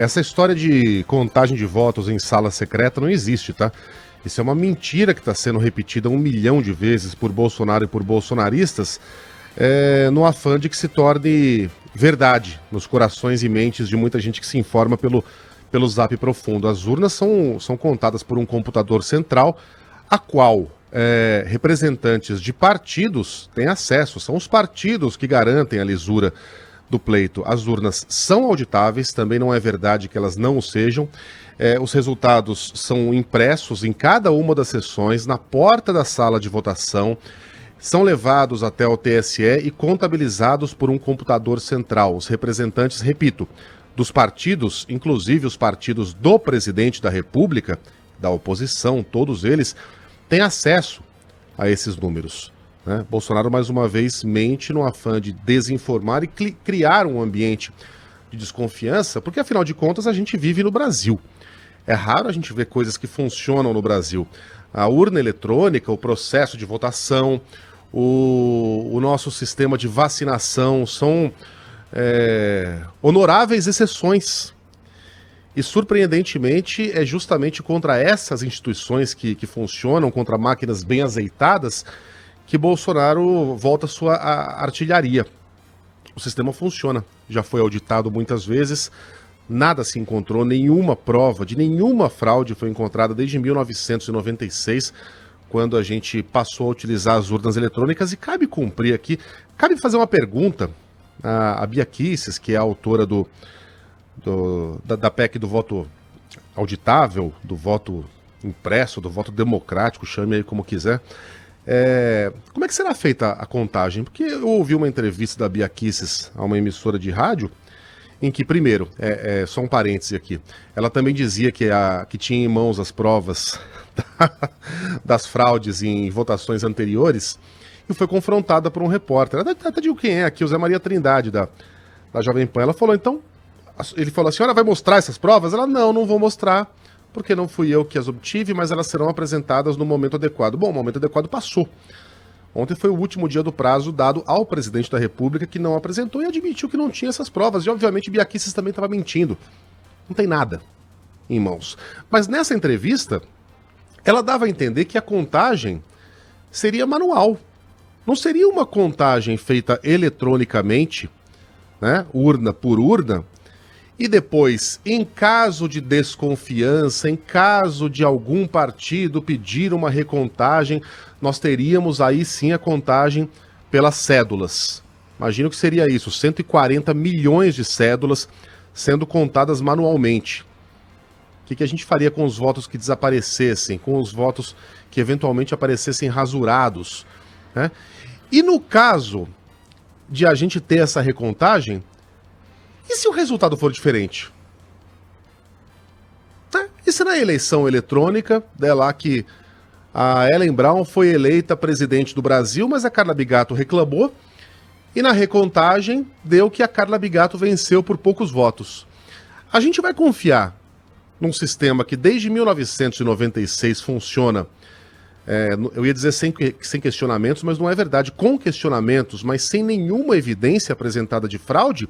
Essa história de contagem de votos em sala secreta não existe, tá? Isso é uma mentira que está sendo repetida 1 milhão de vezes por Bolsonaro e por bolsonaristas, no afã de que se torne verdade nos corações e mentes de muita gente que se informa pelo Zap Profundo. As urnas são contadas por um computador central, a qual representantes de partidos têm acesso. São os partidos que garantem a lisura do pleito. As urnas são auditáveis, também não é verdade que elas não o sejam. Os resultados são impressos em cada uma das sessões, na porta da sala de votação, são levados até o TSE e contabilizados por um computador central. Os representantes, repito, dos partidos, inclusive os partidos do presidente da República, da oposição, todos eles, têm acesso a esses números. Bolsonaro, mais uma vez, mente no afã de desinformar e criar um ambiente de desconfiança, porque, afinal de contas, a gente vive no Brasil. É raro a gente ver coisas que funcionam no Brasil. A urna eletrônica, o processo de votação, o nosso sistema de vacinação são honoráveis exceções. E, surpreendentemente, é justamente contra essas instituições que funcionam, contra máquinas bem azeitadas, que Bolsonaro volta sua artilharia. O sistema funciona, já foi auditado muitas vezes, nada se encontrou, nenhuma prova de nenhuma fraude foi encontrada desde 1996, quando a gente passou a utilizar as urnas eletrônicas. E cabe cumprir aqui, cabe fazer uma pergunta à Bia Kicis, que é a autora da PEC do voto auditável, do voto impresso, do voto democrático, chame aí como quiser. Como é que será feita a contagem? Porque eu ouvi uma entrevista da Bia Kicis a uma emissora de rádio, em que, primeiro, só um parêntese aqui, ela também dizia que tinha em mãos as provas das fraudes em votações anteriores, e foi confrontada por um repórter. Ela até digo quem é aqui, o Zé Maria Trindade, da Jovem Pan. Ela falou, então, ele falou, a senhora vai mostrar essas provas? Ela, não vou mostrar, porque não fui eu que as obtive, mas elas serão apresentadas no momento adequado. Bom, o momento adequado passou. Ontem foi o último dia do prazo dado ao presidente da República, que não apresentou e admitiu que não tinha essas provas. E, obviamente, Bia Kicis também estava mentindo. Não tem nada em mãos. Mas nessa entrevista, ela dava a entender que a contagem seria manual. Não seria uma contagem feita eletronicamente, urna por urna, e depois, em caso de desconfiança, em caso de algum partido pedir uma recontagem, nós teríamos aí sim a contagem pelas cédulas. Imagino que seria isso, 140 milhões de cédulas sendo contadas manualmente. O que a gente faria com os votos que desaparecessem, com os votos que eventualmente aparecessem rasurados? E no caso de a gente ter essa recontagem, e se o resultado for diferente? E se na eleição eletrônica, lá que a Ellen Brown foi eleita presidente do Brasil, mas a Carla Bigato reclamou, e na recontagem deu que a Carla Bigato venceu por poucos votos. A gente vai confiar num sistema que desde 1996 funciona, eu ia dizer sem questionamentos, mas não é verdade, com questionamentos, mas sem nenhuma evidência apresentada de fraude?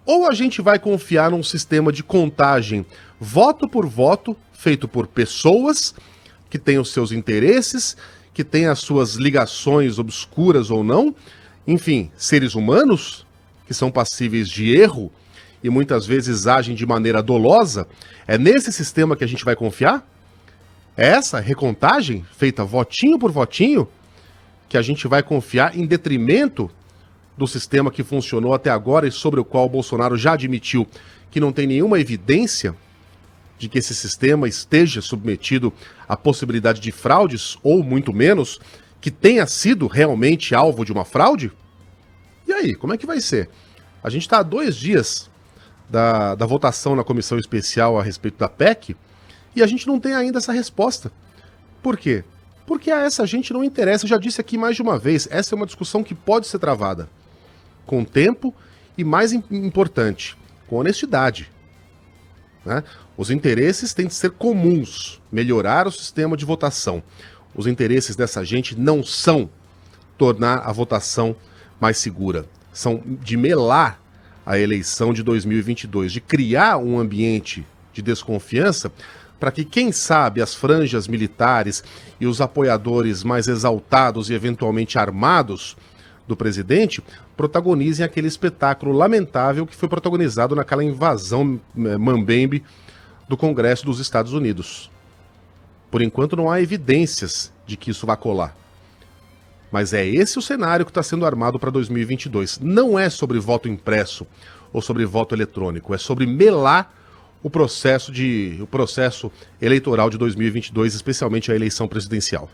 Ou a gente vai confiar num sistema de contagem voto por voto, feito por pessoas que têm os seus interesses, que têm as suas ligações obscuras ou não, enfim, seres humanos que são passíveis de erro e muitas vezes agem de maneira dolosa? É nesse sistema que a gente vai confiar? É essa recontagem, feita votinho por votinho, que a gente vai confiar em detrimento do sistema que funcionou até agora e sobre o qual o Bolsonaro já admitiu que não tem nenhuma evidência de que esse sistema esteja submetido à possibilidade de fraudes, ou muito menos, que tenha sido realmente alvo de uma fraude? E aí, como é que vai ser? A gente está há 2 dias da votação na comissão especial a respeito da PEC e a gente não tem ainda essa resposta. Por quê? Porque a essa gente não interessa. Eu já disse aqui mais de uma vez, essa é uma discussão que pode ser travada com tempo e, mais importante, com honestidade. Os interesses têm de ser comuns, melhorar o sistema de votação. Os interesses dessa gente não são tornar a votação mais segura, são de melar a eleição de 2022, de criar um ambiente de desconfiança para que, quem sabe, as franjas militares e os apoiadores mais exaltados e eventualmente armados do presidente protagonizem aquele espetáculo lamentável que foi protagonizado naquela invasão mambembe do Congresso dos Estados Unidos. Por enquanto não há evidências de que isso vai colar. Mas é esse o cenário que está sendo armado para 2022. Não é sobre voto impresso ou sobre voto eletrônico, é sobre melar o processo eleitoral de 2022, especialmente a eleição presidencial.